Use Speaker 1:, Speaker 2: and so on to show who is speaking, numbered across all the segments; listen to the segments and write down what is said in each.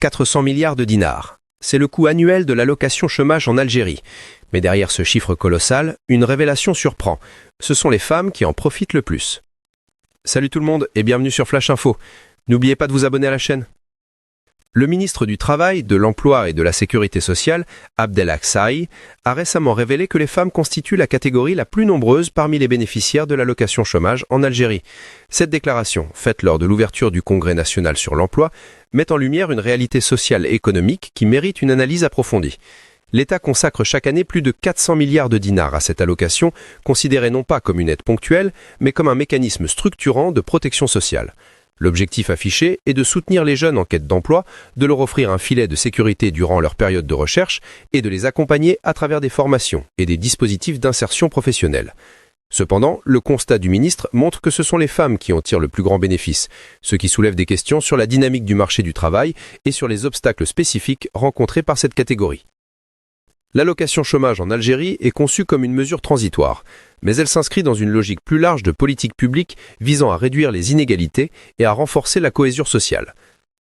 Speaker 1: 400 milliards de dinars. C'est le coût annuel de l'allocation chômage en Algérie. Mais derrière ce chiffre colossal, une révélation surprend. Ce sont les femmes qui en profitent le plus. Salut tout le monde et bienvenue sur Flash Info. N'oubliez pas de vous abonner à la chaîne. Le ministre du Travail, de l'Emploi et de la Sécurité sociale, Abdel Aksai, a récemment révélé que les femmes constituent la catégorie la plus nombreuse parmi les bénéficiaires de l'allocation chômage en Algérie. Cette déclaration, faite lors de l'ouverture du Congrès national sur l'emploi, met en lumière une réalité sociale et économique qui mérite une analyse approfondie. L'État consacre chaque année plus de 400 milliards de dinars à cette allocation, considérée non pas comme une aide ponctuelle, mais comme un mécanisme structurant de protection sociale. L'objectif affiché est de soutenir les jeunes en quête d'emploi, de leur offrir un filet de sécurité durant leur période de recherche et de les accompagner à travers des formations et des dispositifs d'insertion professionnelle. Cependant, le constat du ministre montre que ce sont les femmes qui en tirent le plus grand bénéfice, ce qui soulève des questions sur la dynamique du marché du travail et sur les obstacles spécifiques rencontrés par cette catégorie. L'allocation chômage en Algérie est conçue comme une mesure transitoire, mais elle s'inscrit dans une logique plus large de politique publique visant à réduire les inégalités et à renforcer la cohésion sociale.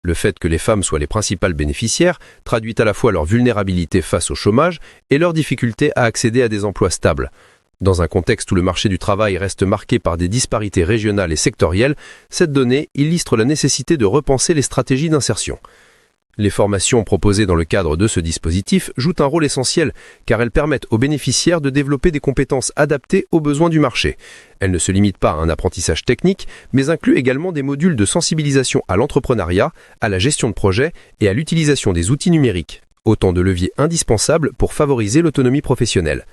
Speaker 1: Le fait que les femmes soient les principales bénéficiaires traduit à la fois leur vulnérabilité face au chômage et leur difficulté à accéder à des emplois stables. Dans un contexte où le marché du travail reste marqué par des disparités régionales et sectorielles, cette donnée illustre la nécessité de repenser les stratégies d'insertion. Les formations proposées dans le cadre de ce dispositif jouent un rôle essentiel car elles permettent aux bénéficiaires de développer des compétences adaptées aux besoins du marché. Elles ne se limitent pas à un apprentissage technique, mais incluent également des modules de sensibilisation à l'entrepreneuriat, à la gestion de projets et à l'utilisation des outils numériques, autant de leviers indispensables pour favoriser l'autonomie professionnelle.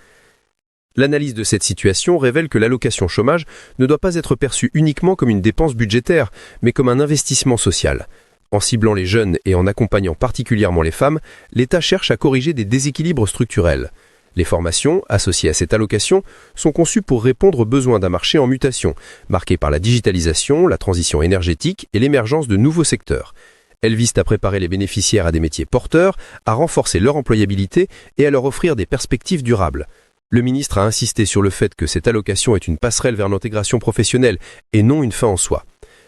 Speaker 1: L'analyse de cette situation révèle que l'allocation chômage ne doit pas être perçue uniquement comme une dépense budgétaire, mais comme un investissement social. En ciblant les jeunes et en accompagnant particulièrement les femmes, l'État cherche à corriger des déséquilibres structurels. Les formations, associées à cette allocation, sont conçues pour répondre aux besoins d'un marché en mutation, marqué par la digitalisation, la transition énergétique et l'émergence de nouveaux secteurs. Elles visent à préparer les bénéficiaires à des métiers porteurs, à renforcer leur employabilité et à leur offrir des perspectives durables. Le ministre a insisté sur le fait que cette allocation est une passerelle vers l'intégration professionnelle et non une fin en soi.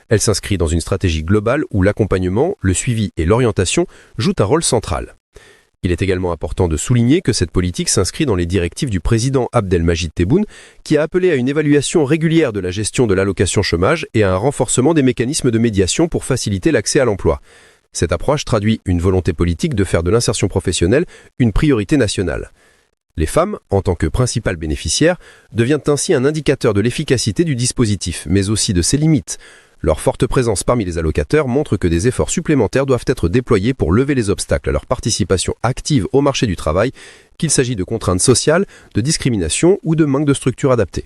Speaker 1: Elle s'inscrit dans une stratégie globale où l'accompagnement, le suivi et l'orientation jouent un rôle central. Il est également important de souligner que cette politique s'inscrit dans les directives du président Abdelmajid Tebboune, qui a appelé à une évaluation régulière de la gestion de l'allocation chômage et à un renforcement des mécanismes de médiation pour faciliter l'accès à l'emploi. Cette approche traduit une volonté politique de faire de l'insertion professionnelle une priorité nationale. Les femmes, en tant que principales bénéficiaires, deviennent ainsi un indicateur de l'efficacité du dispositif, mais aussi de ses limites. Leur forte présence parmi les allocataires montre que des efforts supplémentaires doivent être déployés pour lever les obstacles à leur participation active au marché du travail, qu'il s'agit de contraintes sociales, de discrimination ou de manque de structures adaptées.